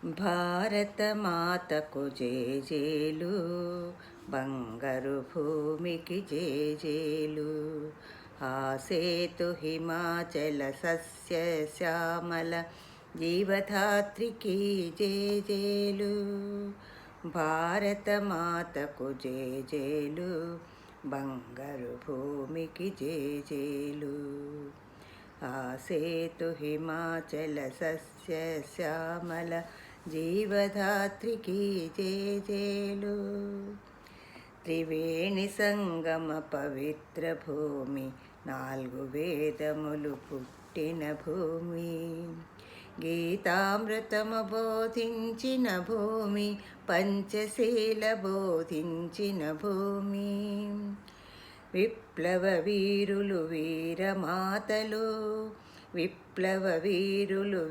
భారత మాతకు జేజేలు, బంగారు భూమికి జేజేలు. ఆ సేతు హిమాచల సస్య శ్యామల జీవధాత్రికి జేజేలు. భారత మాతకు జేజేలు, బంగారు భూమికి జేజేలు. ఆ సేతు హిమాచల సస్య శ్యామల జీవధాత్రికి జేజేలు. త్రివేణి సంగమ పవిత్ర భూమి, 4 వేదములు పుట్టిన భూమి. గీతామృతము బోధించిన భూమి, పంచశీల బోధించిన భూమి. విప్లవ వీరులు వీరమాతలు, విప్లవ వీరులు